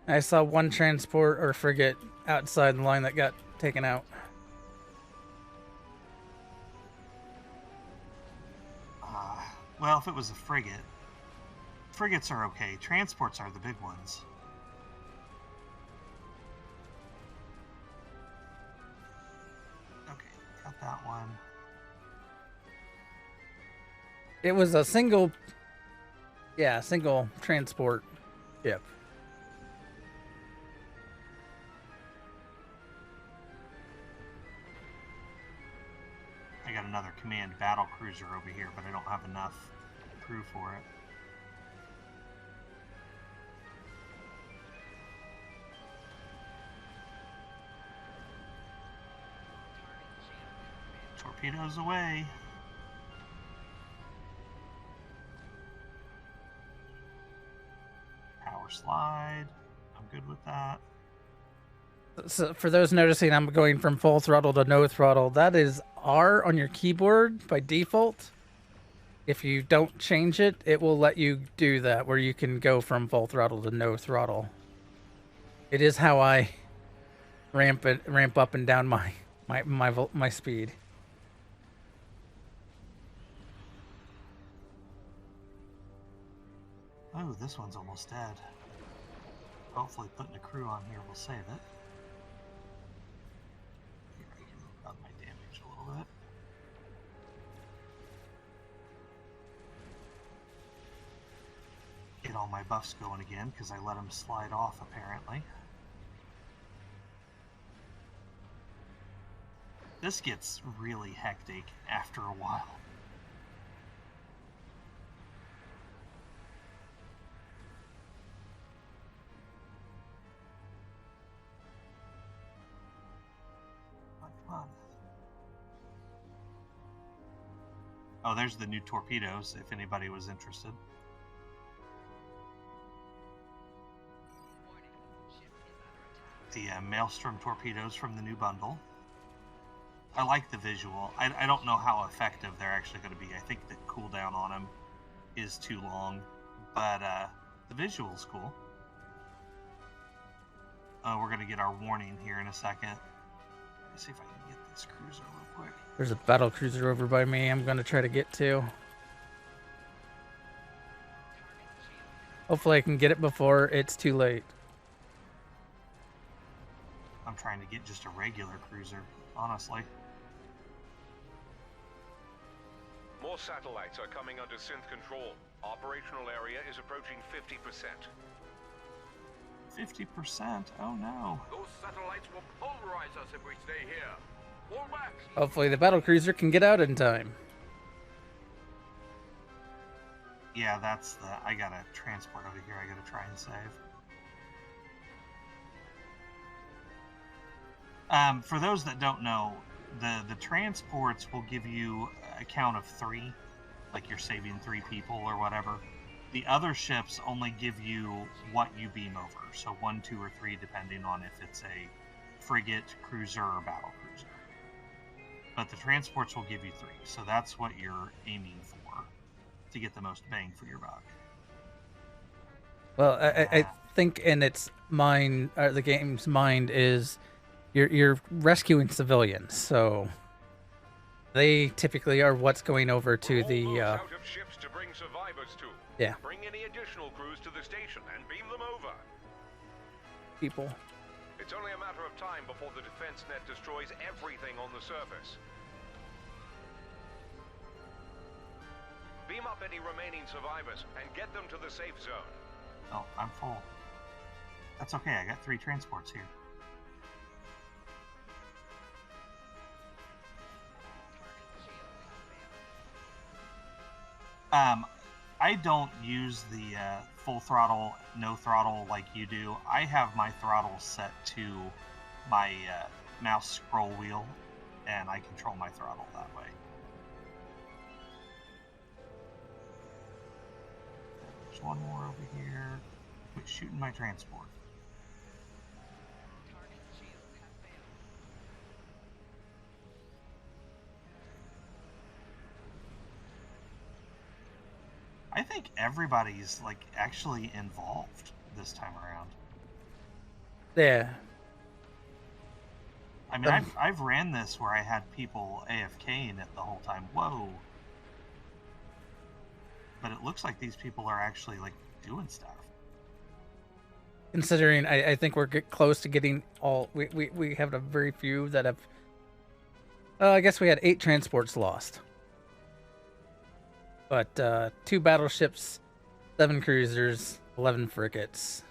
I saw one transport or frigate outside the line that got taken out. Well, if it was a frigate. Frigates are okay. Transports are the big ones. Okay, got that one. It was a single transport ship. I got another command battle cruiser over here, but I don't have enough crew for it. Torpedoes away. Power slide. I'm good with that. So for those noticing, I'm going from full throttle to no throttle. That is R on your keyboard by default. If you don't change it, it will let you do that, where you can go from full throttle to no throttle. It is how I ramp up and down my speed. Oh, this one's almost dead. Hopefully putting a crew on here will save it. Here, I can up my damage a little bit. Get all my buffs going again, because I let them slide off, apparently. This gets really hectic after a while. Come on. Oh, there's the new torpedoes, if anybody was interested. The Maelstrom torpedoes from the new bundle. I like the visual. I don't know how effective they're actually going to be. I think the cooldown on them is too long, but the visual's cool. We're going to get our warning here in a second. Let me see if I can get this cruiser real quick. There's a battle cruiser over by me I'm going to try to get to. Hopefully I can get it before it's too late. I'm trying to get just a regular cruiser, honestly. More satellites are coming under synth control. Operational area is approaching 50%. 50%? Oh no. Those satellites will pulverize us if we stay here. Fall back. Hopefully the battle cruiser can get out in time. Yeah, that's the... I got a transport over here I gotta try and save. For those that don't know, the transports will give you a count of 3, like you're saving 3 people or whatever. The other ships only give you what you beam over, so 1, 2, or 3, depending on if it's a frigate, cruiser, or battle cruiser. But the transports will give you 3, so that's what you're aiming for to get the most bang for your buck. Well, I think in its mind, the game's mind is you're rescuing civilians, so they typically are what's going over to the out of ships to bring survivors to. Yeah. Bring any additional crews to the station and beam them over. people. It's only a matter of time before the defense net destroys everything on the surface. Beam up any remaining survivors and get them to the safe zone. Oh, I'm full. That's okay, I got 3 transports here. I don't use the full throttle, no throttle like you do. I have my throttle set to my mouse scroll wheel, and I control my throttle that way. There's one more over here. Quit shooting my transport. I think everybody's like actually involved this time around. Yeah. I mean, I've ran this where I had people AFKing it the whole time. Whoa. But it looks like these people are actually like doing stuff. Considering I think we're close to getting all, we have a very few that have, I guess we had 8 transports lost. But 2 battleships, 7 cruisers, 11 frigates.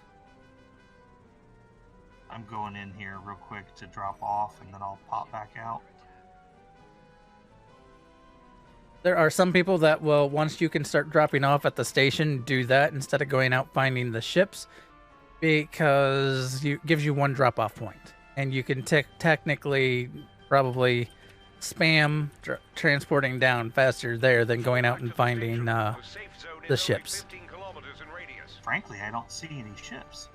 I'm going in here real quick to drop off, and then I'll pop back out. There are some people that will, once you can start dropping off at the station, do that instead of going out finding the ships, because it gives you 1 drop-off point. And you can technically probably spam transporting down faster there than going out and finding the ships. Frankly, I don't see any ships.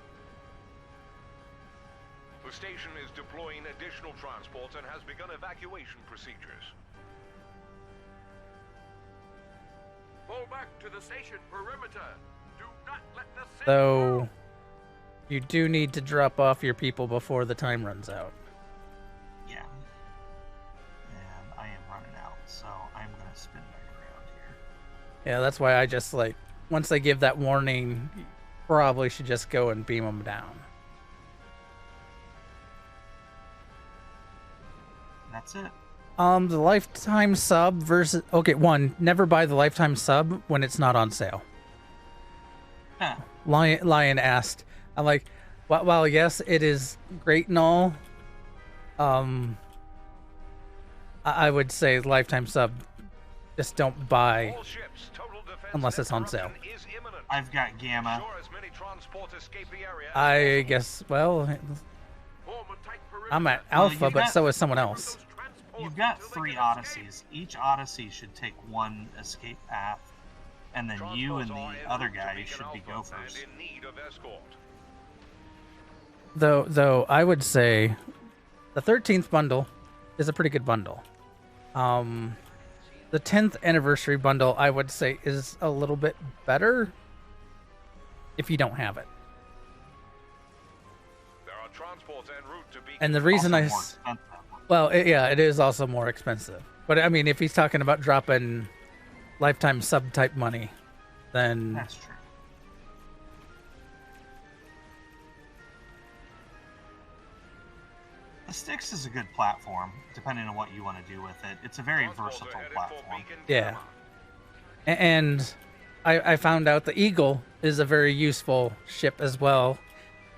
The station is deploying additional transports and has begun evacuation procedures. Fall back to the station perimeter. Do not let the Synth So you do need to drop off your people before the time runs out. Yeah. And I am running out, so I'm going to spin back around here. Yeah, that's why I just, like, once they give that warning, you probably should just go and beam them down. That's it. The lifetime sub versus... Okay, one, never buy the lifetime sub when it's not on sale. Huh. Lion asked. I'm like, while yes, it is great and all, I would say lifetime sub, just don't buy unless it's on sale. I've got Gamma. I guess, well, I'm at Alpha, but so is someone else. You've got 3 Odysseys. Each Odyssey should take 1 escape path, and then you and the other guy should be gophers. Though I would say the 13th bundle is a pretty good bundle. The 10th anniversary bundle, I would say, is a little bit better if you don't have it. And the reason it is also more expensive. But I mean, if he's talking about dropping lifetime sub type money, then that's true. The Styx is a good platform, depending on what you want to do with it. It's a very versatile platform. Yeah. And I found out the Eagle is a very useful ship as well.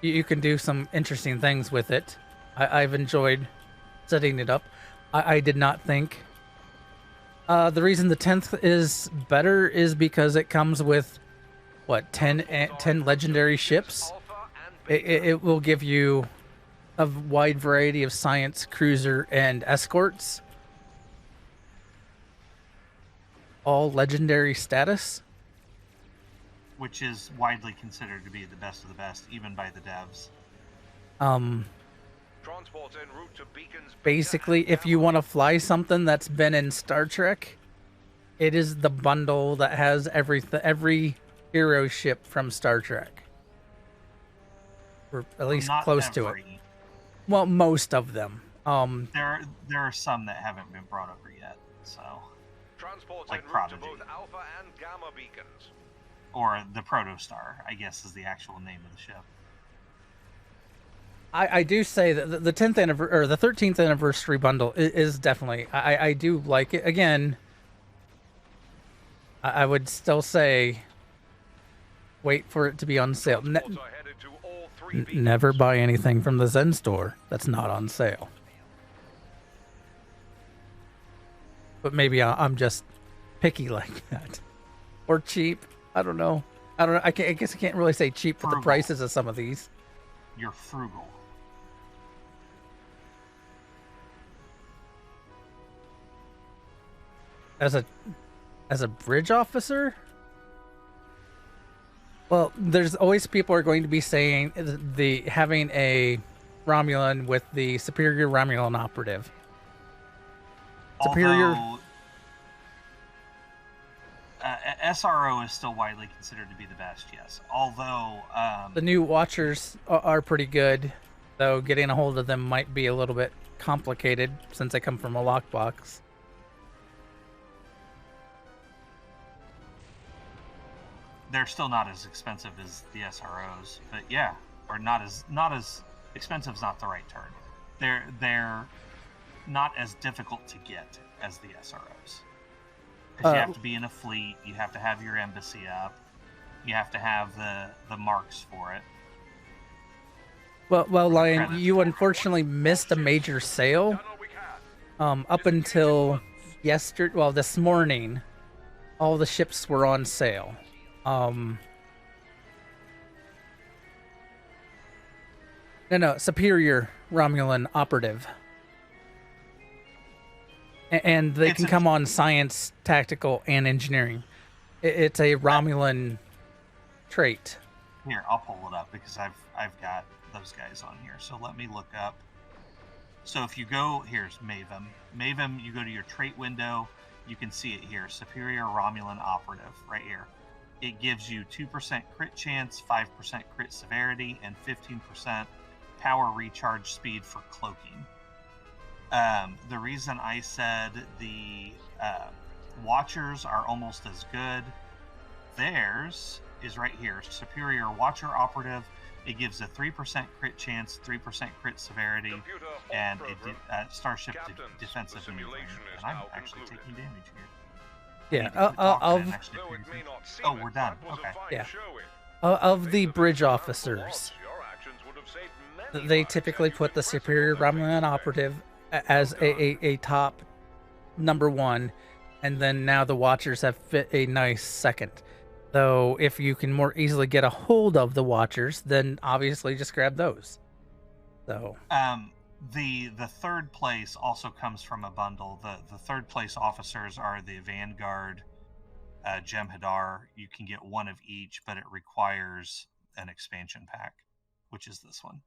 You can do some interesting things with it. I've enjoyed setting it up. I did not think. The reason the 10th is better is because it comes with, 10 legendary ships? It will give you a wide variety of science, cruiser, and escorts. All legendary status. Which is widely considered to be the best of the best, even by the devs. Basically, if you want to fly something that's been in Star Trek, it is the bundle that has every hero ship from Star Trek. Or at least close to it. Well, most of them. There are some that haven't been brought over yet, so like Prodigy. Both Alpha and Gamma beacons. Or the Protostar, I guess, is the actual name of the ship. I do say that the 10th anniversary or the 13th anniversary bundle is definitely. I do like it. Again, I would still say wait for it to be on sale. Never buy anything from the Zen store that's not on sale. But maybe I'm just picky like that, or cheap. I don't know. I guess I can't really say cheap for the prices of some of these. You're frugal. As a bridge officer? Well, there's always people are going to be saying the having a Romulan with the superior Romulan operative. Superior. SRO is still widely considered to be the best, yes. Although the new Watchers are pretty good, though getting a hold of them might be a little bit complicated since they come from a lockbox. They're still not as expensive as the SROs, but yeah, or not as expensive is not the right term. They're not as difficult to get as the SROs. Because you have to be in a fleet, you have to have your embassy up, you have to have the marks for it. Well, Lion, you unfortunately missed a major sale. Up until this morning, all the ships were on sale. No, superior Romulan operative. And they can come on science, tactical, and engineering. It's a Romulan trait. Here, I'll pull it up because I've got those guys on here. So let me look up. So if you go, here's Maven. Maven, you go to your trait window, you can see it here. Superior Romulan Operative, right here. It gives you 2% crit chance, 5% crit severity, and 15% power recharge speed for cloaking. The reason I said the Watchers are almost as good, theirs is right here. Superior Watcher Operative. It gives a 3% crit chance, 3% crit severity, and Starship defensive maneuvering. And I'm actually taking damage here. Yeah, we're done. Okay. Yeah. Of the bridge officers, they typically put the Superior Romulan Operative as a top number one, and then now the Watchers have fit a nice second. Though, if you can more easily get a hold of the Watchers, then obviously just grab those. So, the third place also comes from a bundle. The third place officers are the Vanguard, Jem'Hadar. You can get one of each, but it requires an expansion pack, which is this one,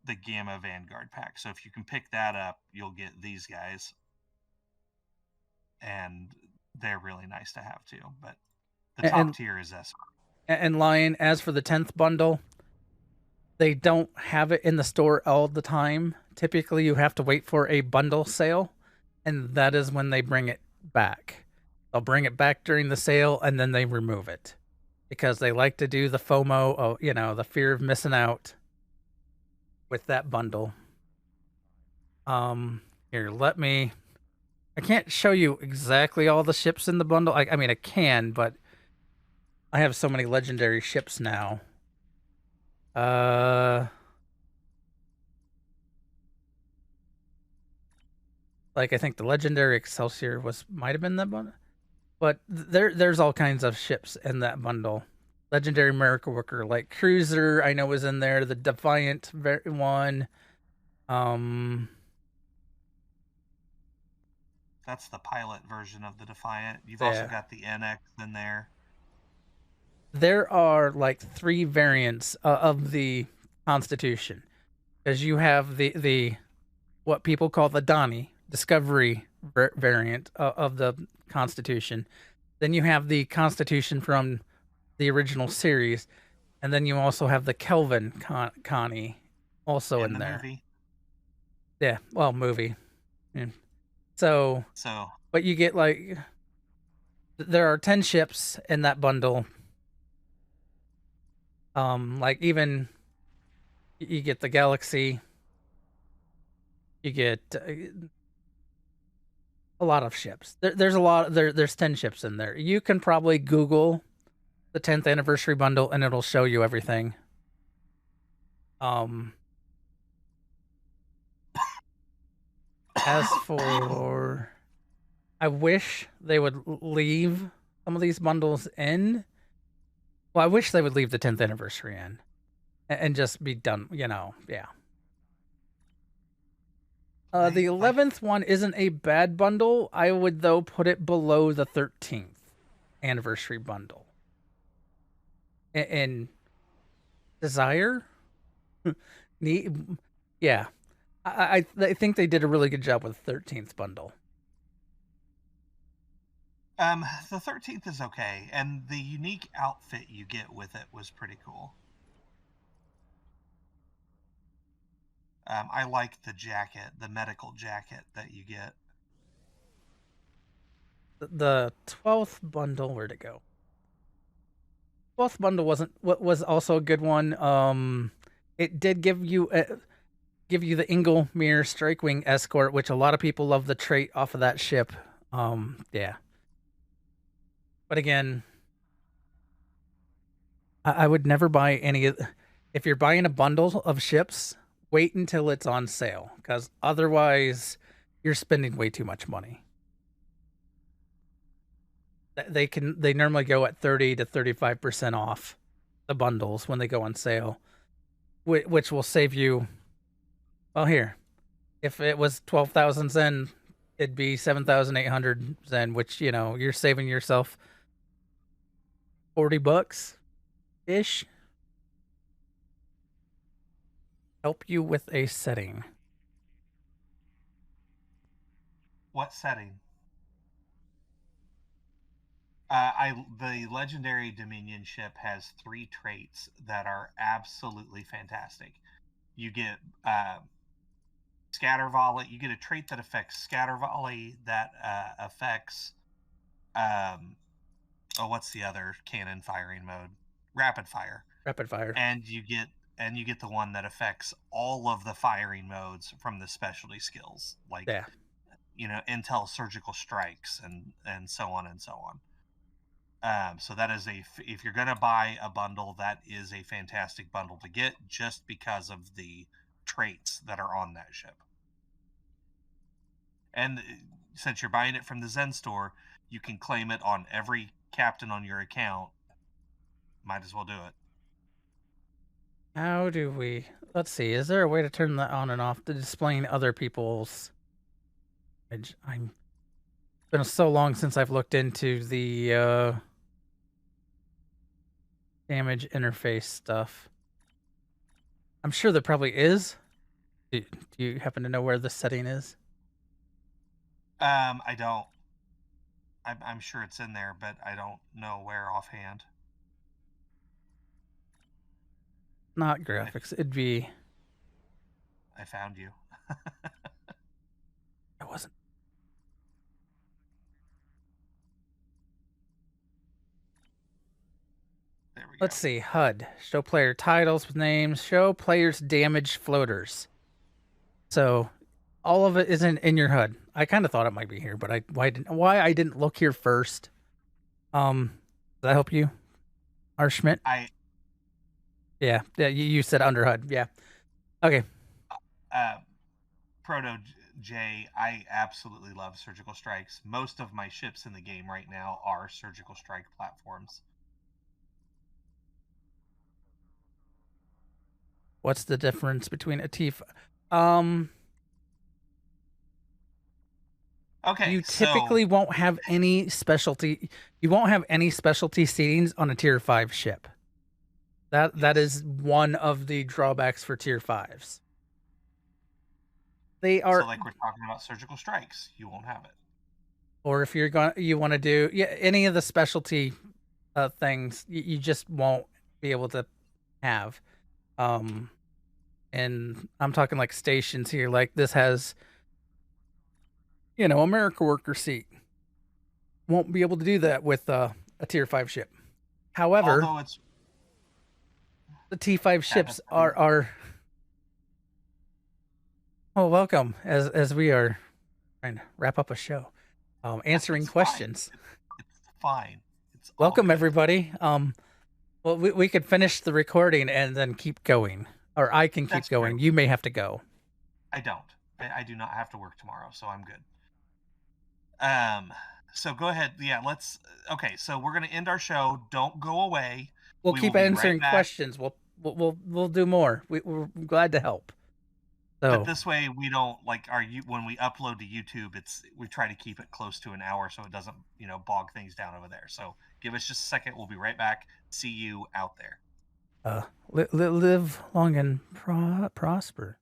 the Gamma Vanguard pack. So if you can pick that up, you'll get these guys, and they're really nice to have too. But the top tier is Esper. And Lion, as for the 10th bundle, they don't have it in the store all the time. Typically, you have to wait for a bundle sale, and that is when they bring it back. They'll bring it back during the sale, and then they remove it. Because they like to do the FOMO, the fear of missing out with that bundle. Here, I can't show you exactly all the ships in the bundle. I mean, I can, but I have so many legendary ships now. Like I think the legendary Excelsior might have been that bundle, but there's all kinds of ships in that bundle. Legendary Miracle Worker, like Cruiser, I know was in there. The Defiant one. That's the pilot version of the Defiant. You've also got the NX in there. There are like 3 variants of the Constitution, because you have the what people call the Donnie Discovery variant of the Constitution. Then you have the Constitution from the original series, and then you also have the Kelvin Connie also in there. Movie. Yeah, well, movie. Yeah. So, but you get there are 10 ships in that bundle. Like even you get the Galaxy, you get a lot of ships. There's a lot. There's 10 ships in there. You can probably Google the 10th anniversary bundle, and it'll show you everything. As for, I wish they would leave some of these bundles in. Well, I wish they would leave the 10th anniversary in and just be done, yeah. The 11th one isn't a bad bundle. I would, though, put it below the 13th anniversary bundle. And Desire? Yeah. I think they did a really good job with the 13th bundle. The 13th is okay, and the unique outfit you get with it was pretty cool. I like the jacket, the medical jacket that you get. The 12th bundle, where'd it go? 12th bundle was also a good one. It did give you the Inglemere Strikewing Escort, which a lot of people love the trait off of that ship. Yeah. But again, I would never buy any. If you're buying a bundle of ships, wait until it's on sale, because otherwise you're spending way too much money. They normally go at 30 to 35% off the bundles when they go on sale, which will save you. Well, here, if it was 12,000 Zen, it'd be 7,800 Zen, which, you know, you're saving yourself $40 ish. Help you with a setting. What setting? The legendary Dominion ship has 3 traits that are absolutely fantastic. You get scatter volley. You get a trait that affects scatter volley, that affects what's the other cannon firing mode? Rapid fire. Rapid fire. And you get the one that affects all of the firing modes from the specialty skills, like intel, surgical strikes, and so on and so on. So that is if you're gonna buy a bundle, that is a fantastic bundle to get, just because of the traits that are on that ship. And since you're buying it from the Zen store, you can claim it on every captain on your account. Might as well do it. How do we... Let's see. Is there a way to turn that on and off to displaying other people's... It's been so long since I've looked into the damage interface stuff. I'm sure there probably is. Do you happen to know where the setting is? I don't. I'm sure it's in there, but I don't know where offhand. Not graphics. It'd be... I found you. I wasn't. There we go. Let's see. HUD. Show player titles with names. Show players damaged floaters. So all of it isn't in your HUD. I kind of thought it might be here, but why I didn't look here first. Does that help you, R. Schmidt? Yeah, you said under HUD. Yeah. Okay. Proto J, I absolutely love surgical strikes. Most of my ships in the game right now are surgical strike platforms. What's the difference between a T5? Okay. You typically won't have any specialty. You won't have any specialty seatings on a tier 5 ship. That is one of the drawbacks for tier 5s. They are... So like we're talking about surgical strikes, you won't have it. Or if you want to do any of the specialty things, you just won't be able to have. And I'm talking like stations here. Like this has, America worker seat. Won't be able to do that with a tier 5 ship. However, the T5 ships are. Oh, welcome as we are trying to wrap up a show, answering questions. It's fine. It's welcome everybody. Well, we could finish the recording and then keep going, or I can keep going. Great. You may have to go. I don't. I do not have to work tomorrow, so I'm good. So go ahead. Yeah, okay, so we're gonna end our show. Don't go away. We'll keep answering questions. We'll do more. We're glad to help. So, but this way we don't when we upload to YouTube, we try to keep it close to an hour so it doesn't bog things down over there. So give us just a second. We'll be right back. See you out there. Live long and prosper.